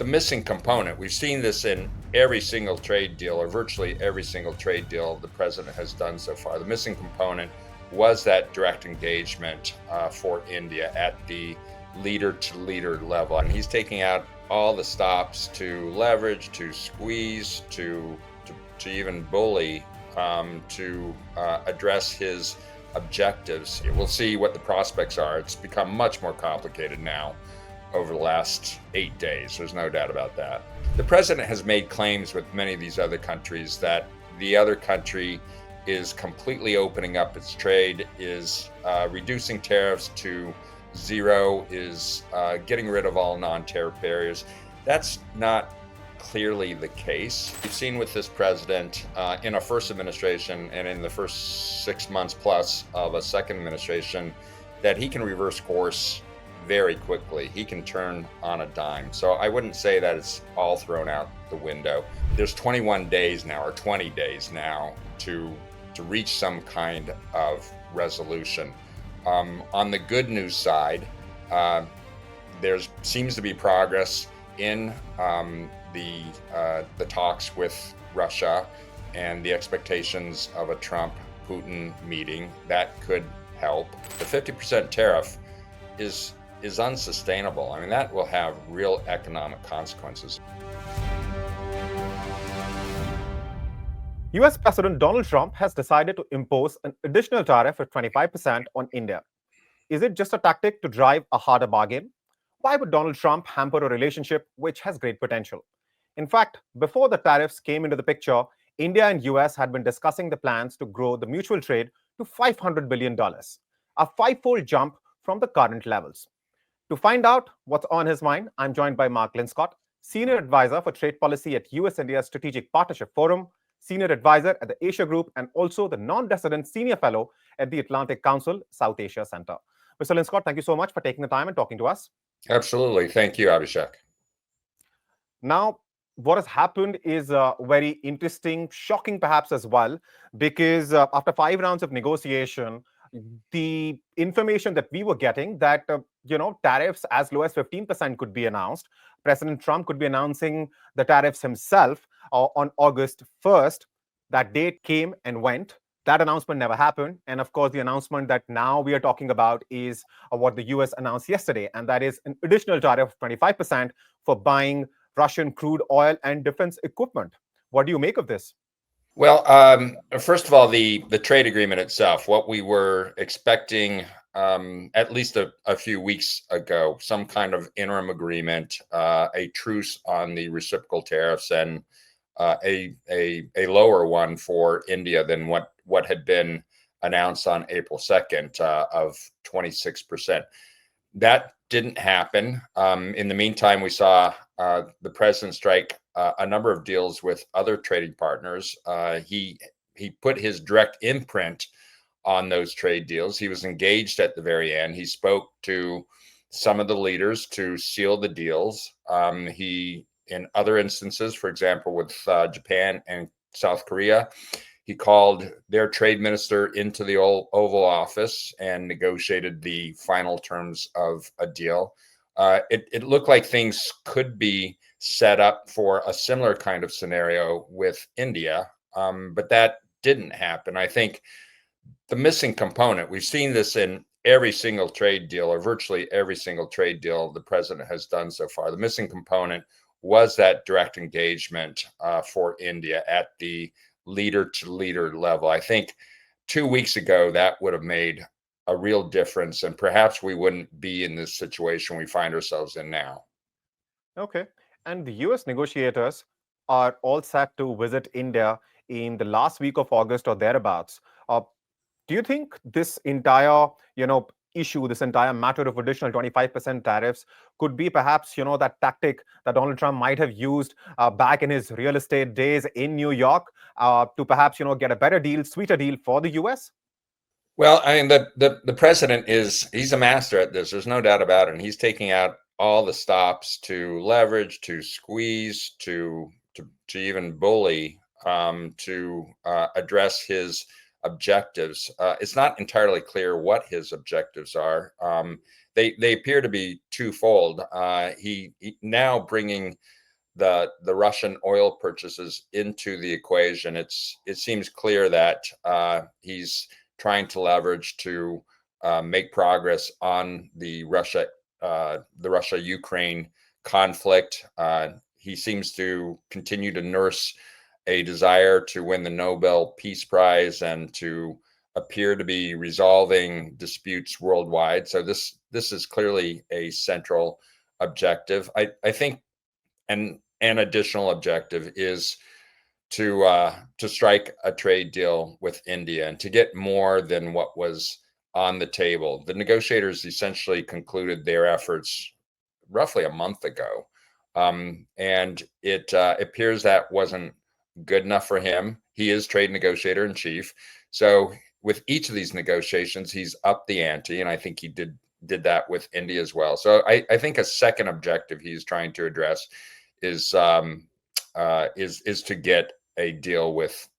the missing component. We've seen this in every single trade deal, or virtually every single trade deal the president has done so far. The missing component was that direct engagement for India at the leader-to-leader level. And he's taking out all the stops to leverage, to squeeze, to even bully, to address his objectives. We'll see what the prospects are. It's become much more complicated now over the last 8 days. There's no doubt about that. The president has made claims with many of these other countries that the other country is completely opening up its trade, is reducing tariffs to zero, is getting rid of all non-tariff barriers. That's not clearly the case. We've seen with this president in a first administration and in the first 6 months plus of a second administration that he can reverse course very quickly. He can turn on a dime. So I wouldn't say that it's all thrown out the window. There's 21 days now, or 20 days now, to reach some kind of resolution. On the good news side, there seems to be progress in the talks with Russia and the expectations of a Trump-Putin meeting. That could help. The 50% tariff is unsustainable. I mean, that will have real economic consequences. U.S. President Donald Trump has decided to impose an additional tariff of 25% on India. Is it just a tactic to drive a harder bargain? Why would Donald Trump hamper a relationship which has great potential? In fact, before the tariffs came into the picture, India and U.S. had been discussing the plans to grow the mutual trade to $500 billion, a five-fold jump from the current levels. To find out what's on his mind, I'm joined by Mark Linscott, Senior Advisor for Trade Policy at U.S India Strategic Partnership Forum, Senior Advisor at the Asia Group, and also the Non-Resident Senior Fellow at the Atlantic Council South Asia Center. Mr. Linscott, thank you so much for taking the time and talking to us. Absolutely. Thank you, Abhishek. Now, what has happened is very interesting, shocking perhaps as well, because after 5 rounds of negotiation, the information that we were getting that, tariffs as low as 15% could be announced. President Trump could be announcing the tariffs himself on August 1st. That date came and went. That announcement never happened. And of course, the announcement that now we are talking about is what the U.S. announced yesterday, and that is an additional tariff of 25% for buying Russian crude oil and defense equipment. What do you make of this? Well, first of all, the trade agreement itself, what we were expecting at least a few weeks ago, some kind of interim agreement, a truce on the reciprocal tariffs, and a lower one for India than what had been announced on April 2nd of 26%. That didn't happen. In the meantime, we saw the president strike a number of deals with other trading partners. He put his direct imprint on those trade deals. He was engaged at the very end. He spoke to some of the leaders to seal the deals. He, in other instances, for example, with Japan and South Korea, he called their trade minister into the Oval Office and negotiated the final terms of a deal. It looked like things could be set up for a similar kind of scenario with India, but that didn't happen. I think the missing component, we've seen this in every single trade deal, or virtually every single trade deal the president has done so far. The missing component was that direct engagement for India at the leader-to-leader level. I think 2 weeks ago, that would have made a real difference, and perhaps we wouldn't be in this situation we find ourselves in now. Okay. And the U.S. negotiators are all set to visit India in the last week of August or thereabouts. Do you think this entire, issue, this entire matter of additional 25% tariffs could be perhaps, that tactic that Donald Trump might have used back in his real estate days in New York to perhaps, get a better deal, sweeter deal for the U.S.? Well, I mean, the president he's a master at this. There's no doubt about it. And he's taking out all the stops to leverage, to squeeze, to even bully, to address his objectives. It's not entirely clear what his objectives are. They appear to be twofold. He now bringing the Russian oil purchases into the equation. It seems clear that he's trying to leverage to make progress on the Russia-Ukraine conflict. He seems to continue to nurse a desire to win the Nobel Peace Prize and to appear to be resolving disputes worldwide. So this is clearly a central objective. I think an additional objective is to strike a trade deal with India and to get more than what was on the table. The negotiators essentially concluded their efforts roughly a month ago, and it appears that wasn't good enough for him. He is trade negotiator in chief, so with each of these negotiations, he's upped the ante, and I think he did that with India as well. So I think a second objective he's trying to address is to get a deal with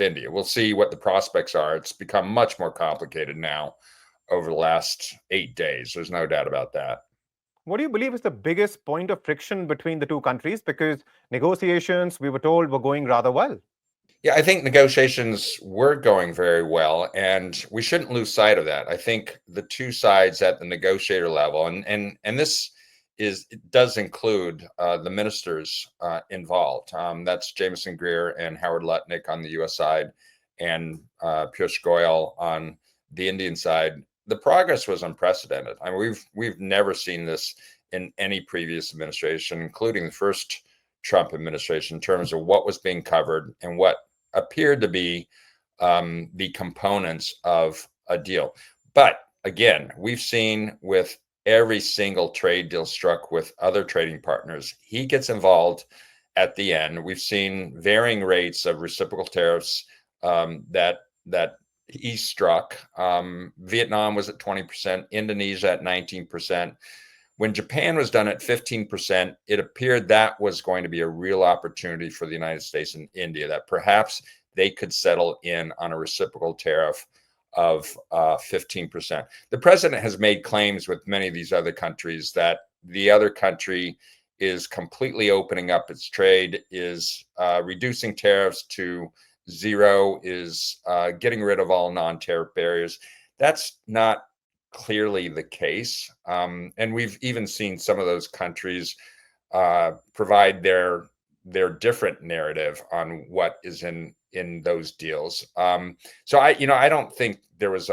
India. We'll see what the prospects are. It's become much more complicated now over the last 8 days. There's no doubt about that. What do you believe is the biggest point of friction between the two countries? Because negotiations, we were told, were going rather well. Yeah, I think negotiations were going very well, and we shouldn't lose sight of that. I think the two sides at the negotiator level, and this it does include the ministers involved. That's Jameson Greer and Howard Lutnick on the U.S. side, and Piyush Goyal on the Indian side. The progress was unprecedented. I mean, we've never seen this in any previous administration, including the first Trump administration, in terms of what was being covered and what appeared to be the components of a deal. But again, we've seen with every single trade deal struck with other trading partners, he gets involved at the end. We've seen varying rates of reciprocal tariffs that he struck. Vietnam was at 20%, Indonesia at 19%. When Japan was done at 15%, it appeared that was going to be a real opportunity for the United States and India, that perhaps they could settle in on a reciprocal tariff of 15%. The president has made claims with many of these other countries that the other country is completely opening up its trade, is reducing tariffs to zero, is getting rid of all non-tariff barriers. That's not clearly the case. And we've even seen some of those countries provide their different narrative on what is in those deals. So I don't think there was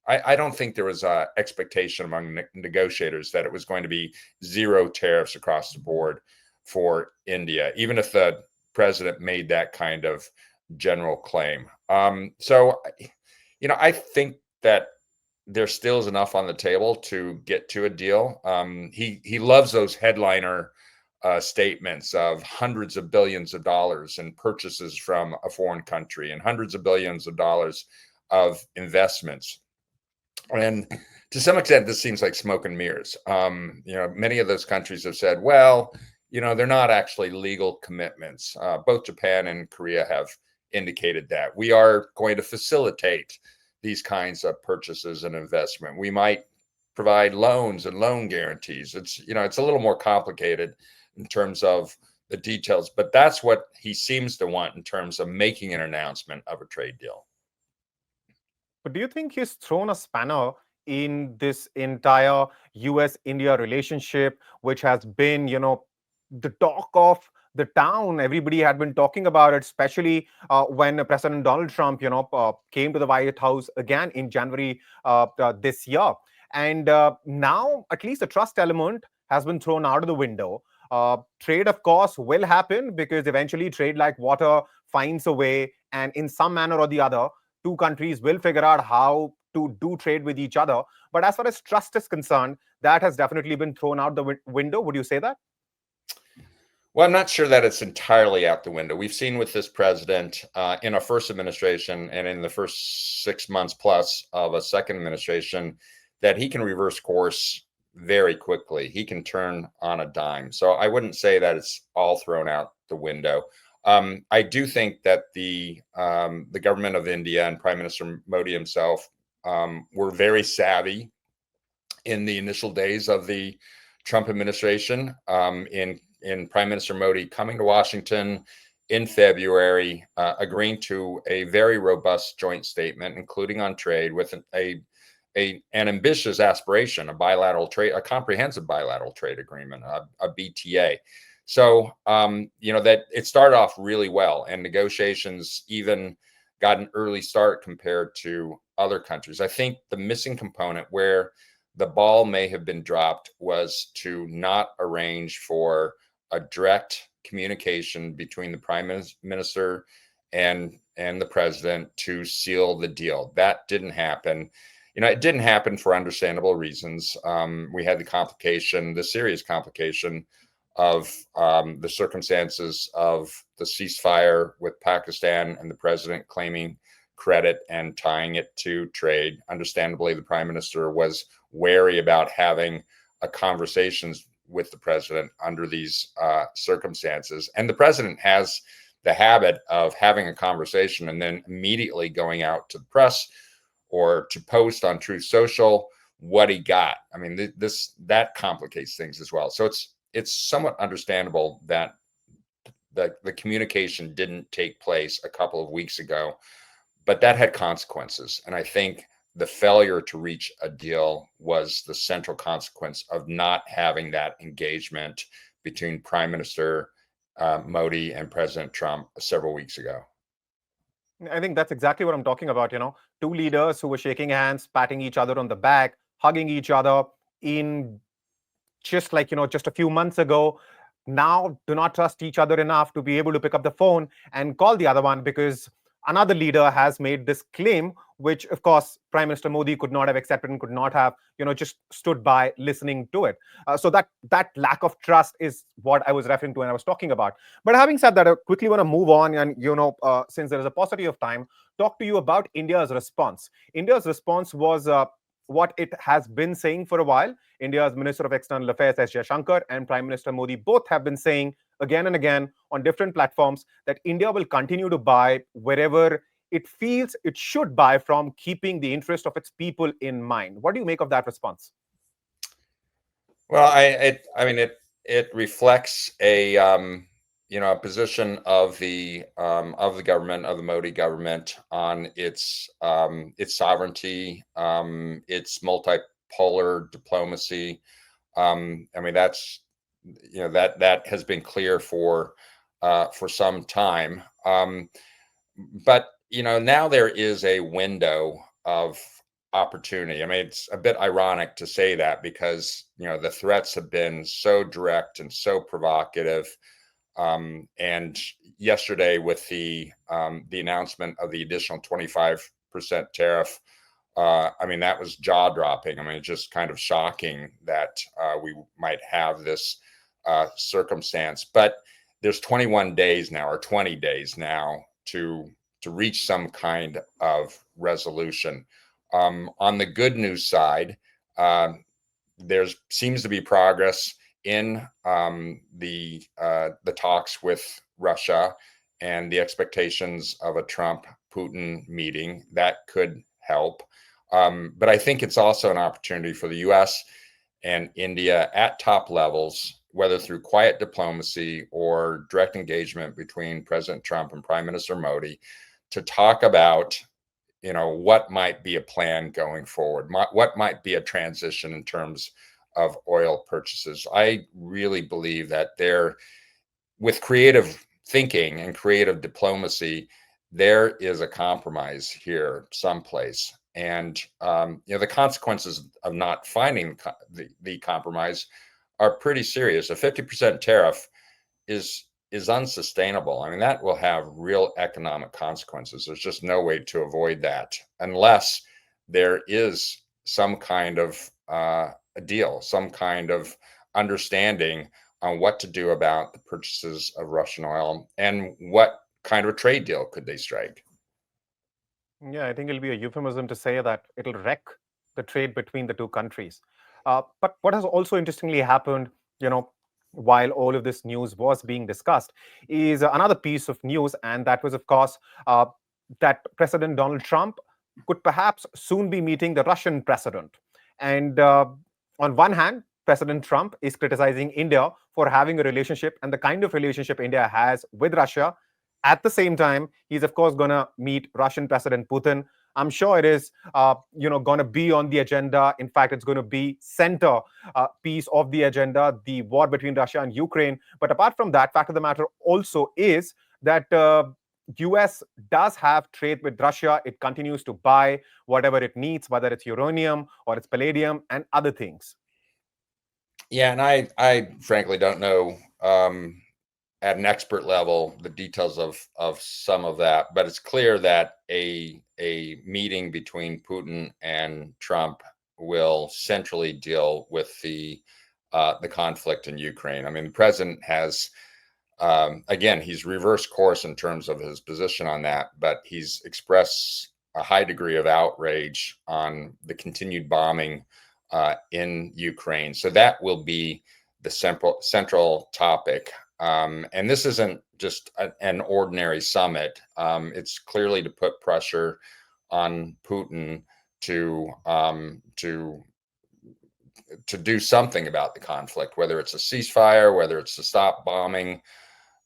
I don't think there was a expectation among negotiators that it was going to be zero tariffs across the board for India, even if the president made that kind of general claim. So I think that there still is enough on the table to get to a deal. He loves those headliner statements of hundreds of billions of dollars in purchases from a foreign country and hundreds of billions of dollars of investments. And to some extent, this seems like smoke and mirrors. Many of those countries have said, well, they're not actually legal commitments. Both Japan and Korea have indicated that. We are going to facilitate these kinds of purchases and investment. We might provide loans and loan guarantees. It's a little more complicated in terms of the details, but that's what he seems to want in terms of making an announcement of a trade deal. But do you think he's thrown a spanner in this entire U.S. India relationship, which has been, the talk of the town? Everybody had been talking about it, especially when President Donald Trump, came to the White House again in January this year. And now, at least the trust element has been thrown out of the window. Trade, of course, will happen because eventually trade, like water, finds a way. And in some manner or the other, two countries will figure out how to do trade with each other. But as far as trust is concerned, that has definitely been thrown out the window. Would you say that? Well, I'm not sure that it's entirely out the window. We've seen with this president in a first administration and in the first 6 months plus of a second administration that he can reverse course very quickly. He can turn on a dime. So I wouldn't say that it's all thrown out the window. I do think that the government of India and Prime Minister Modi himself were very savvy in the initial days of the Trump administration. In Prime Minister Modi coming to Washington in February, agreeing to a very robust joint statement, including on trade, with an ambitious aspiration, a comprehensive bilateral trade agreement, a BTA. So, that it started off really well, and negotiations even got an early start compared to other countries. I think the missing component where the ball may have been dropped was to not arrange for a direct communication between the prime minister and the president to seal the deal. That didn't happen. It didn't happen for understandable reasons. We had the serious complication of the circumstances of the ceasefire with Pakistan and the president claiming credit and tying it to trade. Understandably, the prime minister was wary about having conversations with the president under these circumstances. And the president has the habit of having a conversation and then immediately going out to the press or to post on Truth Social what he got. I mean, that complicates things as well. So it's somewhat understandable that the communication didn't take place a couple of weeks ago, but that had consequences. And I think the failure to reach a deal was the central consequence of not having that engagement between Prime Minister Modi and President Trump several weeks ago. I think that's exactly what I'm talking about. Two leaders who were shaking hands, patting each other on the back, hugging each other in just a few months ago, now do not trust each other enough to be able to pick up the phone and call the other one because another leader has made this claim, which of course Prime Minister Modi could not have accepted and could not have just stood by listening to it. So that lack of trust is what I was referring to when I was talking about. But having said that, I quickly want to move on and since there is a paucity of time, talk to you about India's response. India's response was what it has been saying for a while. India's Minister of External Affairs, S. Jaishankar, and Prime Minister Modi both have been saying again and again on different platforms that India will continue to buy wherever it feels it should buy from, keeping the interest of its people in mind. What do you make of that response? Well, I mean, it reflects a position of the government, of the Modi government, on its sovereignty, its multipolar diplomacy. I mean, that's that has been clear for some time. But now there is a window of opportunity. I mean, it's a bit ironic to say that because the threats have been so direct and so provocative. And yesterday, with the announcement of the additional 25% tariff, I mean, that was jaw dropping. I mean, it's just kind of shocking that we might have this circumstance. But there's 21 days now, or 20 days now, to reach some kind of resolution. On the good news side, there seems to be progress in the talks with Russia and the expectations of a Trump-Putin meeting that could help. But I think it's also an opportunity for the U.S. and India at top levels, whether through quiet diplomacy or direct engagement between President Trump and Prime Minister Modi, to talk about what might be a plan going forward, what might be a transition in terms of oil purchases. I really believe that with creative thinking and creative diplomacy, there is a compromise here someplace. And the consequences of not finding the compromise are pretty serious. A 50% tariff is unsustainable. I mean, that will have real economic consequences. There's just no way to avoid that unless there is some kind of a deal, some kind of understanding on what to do about the purchases of Russian oil and what kind of a trade deal could they strike. Yeah, I think it'll be a euphemism to say that it'll wreck the trade between the two countries. But what has also interestingly happened, while all of this news was being discussed, is another piece of news, and that was, of course, that President Donald Trump could perhaps soon be meeting the Russian president. And on one hand, President Trump is criticizing India for having a relationship and the kind of relationship India has with Russia. At the same time, he's of course going to meet Russian President Putin. I'm sure it is, going to be on the agenda. In fact, it's going to be center piece of the agenda, the war between Russia and Ukraine. But apart from that, fact of the matter also is that U.S. does have trade with Russia. It continues to buy whatever it needs, whether it's uranium or it's palladium and other things. Yeah, and I frankly don't know at an expert level the details of some of that, but it's clear that a meeting between Putin and Trump will centrally deal with the conflict in Ukraine. I mean, the president has again, he's reversed course in terms of his position on that, but he's expressed a high degree of outrage on the continued bombing in Ukraine. So that will be the central topic. And this isn't just an ordinary summit. It's clearly to put pressure on Putin to do something about the conflict, whether it's a ceasefire, whether it's to stop bombing,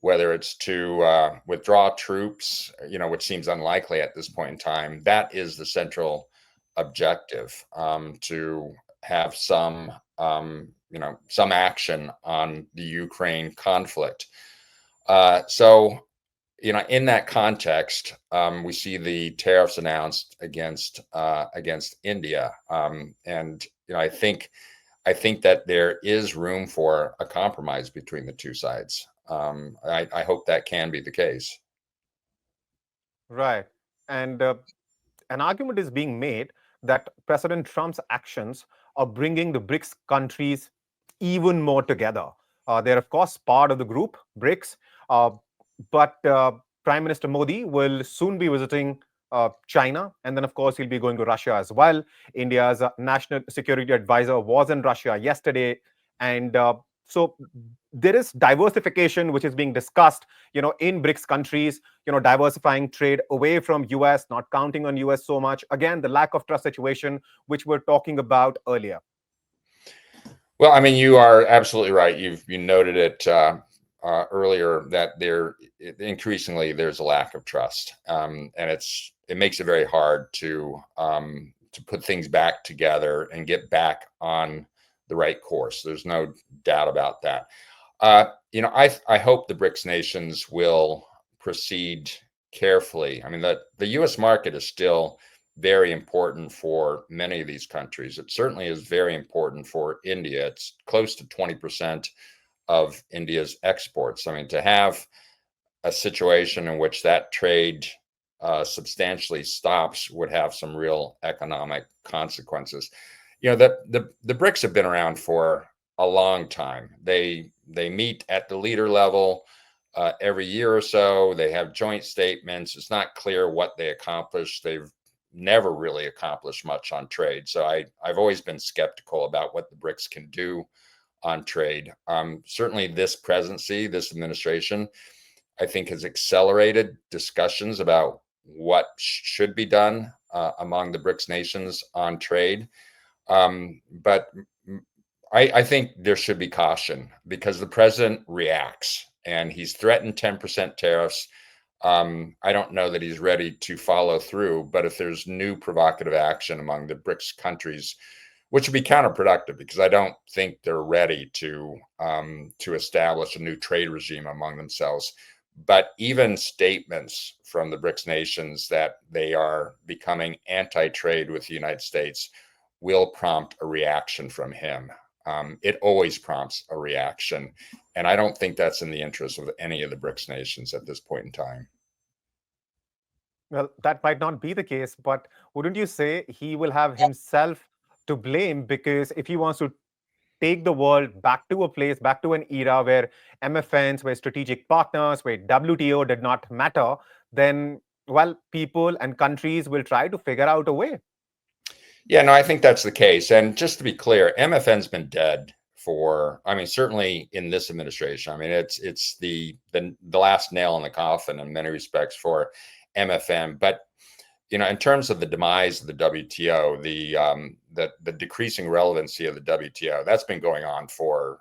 whether it's to withdraw troops, which seems unlikely at this point in time. That is the central objective, to have some action on the Ukraine conflict. So, in that context, we see the tariffs announced against India, and I think that there is room for a compromise between the two sides. I hope that can be the case. Right. And an argument is being made that President Trump's actions are bringing the BRICS countries even more together. They're, of course, part of the group, BRICS, but Prime Minister Modi will soon be visiting China, and then, of course, he'll be going to Russia as well. India's national security advisor was in Russia yesterday, and so there is diversification which is being discussed, in BRICS countries, diversifying trade away from U.S., not counting on U.S. so much. Again, the lack of trust situation, which we're talking about earlier. Well, I mean, you are absolutely right. You noted it earlier that increasingly there's a lack of trust, and it makes it very hard to put things back together and get back on the right course. There's no doubt about that. I hope the BRICS nations will proceed carefully. I mean, the U.S. market is still very important for many of these countries. It certainly is very important for India. It's close to 20% of India's exports. I mean, to have a situation in which that trade substantially stops would have some real economic consequences. The BRICS have been around for a long time. They meet at the leader level every year or so. They have joint statements. It's not clear what they accomplish. They've never really accomplished much on trade. So I've always been skeptical about what the BRICS can do on trade. Certainly this presidency, this administration, I think has accelerated discussions about what should be done among the BRICS nations on trade. But I think there should be caution because the president reacts and he's threatened 10% tariffs. I don't know that he's ready to follow through, but if there's new provocative action among the BRICS countries, which would be counterproductive because I don't think they're ready to establish a new trade regime among themselves. But even statements from the BRICS nations that they are becoming anti-trade with the United States will prompt a reaction from him. It always prompts a reaction. And I don't think that's in the interest of any of the BRICS nations at this point in time. Well, that might not be the case, but wouldn't you say he will have himself to blame? Because if he wants to take the world back to a place, back to an era where MFNs were strategic partners, where WTO did not matter, then, well, people and countries will try to figure out a way. Yeah, no, I think that's the case. And just to be clear, MFN's been dead for, I mean, certainly in this administration. I mean, it's the last nail in the coffin in many respects for MFN. But in terms of the demise of the WTO, the decreasing relevancy of the WTO, that's been going on for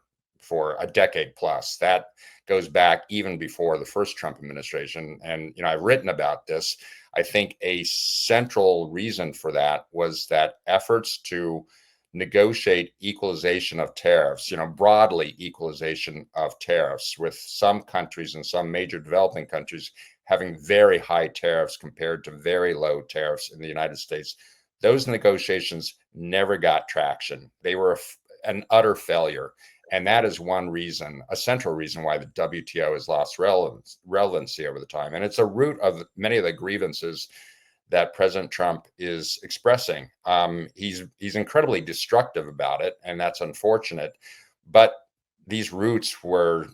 a decade plus. That goes back even before the first Trump administration. And I've written about this. I think a central reason for that was that efforts to negotiate equalization of tariffs, broadly equalization of tariffs, with some countries and some major developing countries having very high tariffs compared to very low tariffs in the United States. Those negotiations never got traction. They were an utter failure. And that is one reason, a central reason, why the WTO has lost relevancy over the time. And it's a root of many of the grievances that President Trump is expressing. He's incredibly destructive about it, and that's unfortunate. But these roots were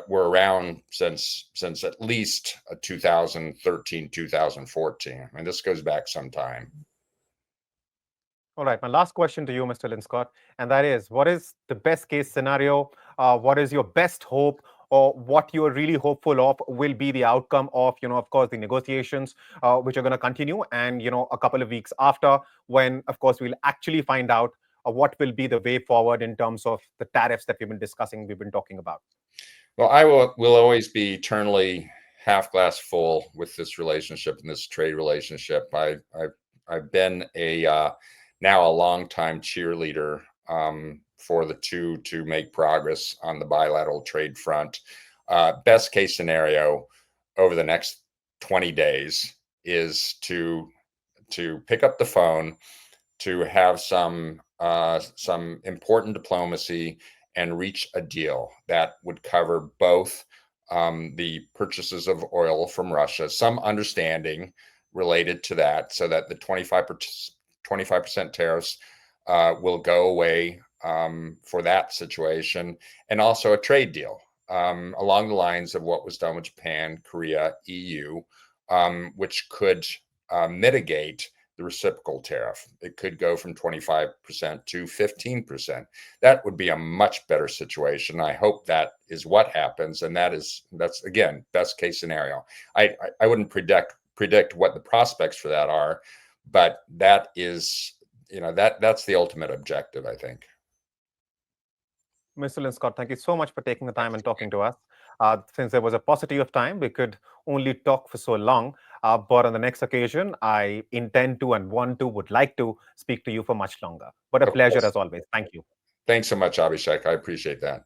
around since at least 2013, 2014. I mean, this goes back some time. All right, my last question to you, Mr. Linscott, and that is, what is the best case scenario? What is your best hope, or what you are really hopeful of will be the outcome of, of course, the negotiations, which are going to continue, and, a couple of weeks after, when, of course, we'll actually find out what will be the way forward in terms of the tariffs that we've been talking about? Well, I will always be eternally half glass full with this relationship and this trade relationship. I've been now a longtime cheerleader for the two to make progress on the bilateral trade front. Best case scenario over the next 20 days is to pick up the phone, to have some important diplomacy and reach a deal that would cover both the purchases of oil from Russia, some understanding related to that, so that the 25% tariffs will go away for that situation, and also a trade deal along the lines of what was done with Japan, Korea, EU, which could mitigate the reciprocal tariff. It could go from 25% to 15%. That would be a much better situation. I hope that is what happens, and that's again best case scenario. I wouldn't predict what the prospects for that are, but that is, that's the ultimate objective, I think. Mr. Linscott, thank you so much for taking the time and talking to us. Since there was a paucity of time, we could only talk for so long. But on the next occasion, I intend to and would like to speak to you for much longer. But a pleasure as always. Thank you. Thanks so much, Abhishek. I appreciate that.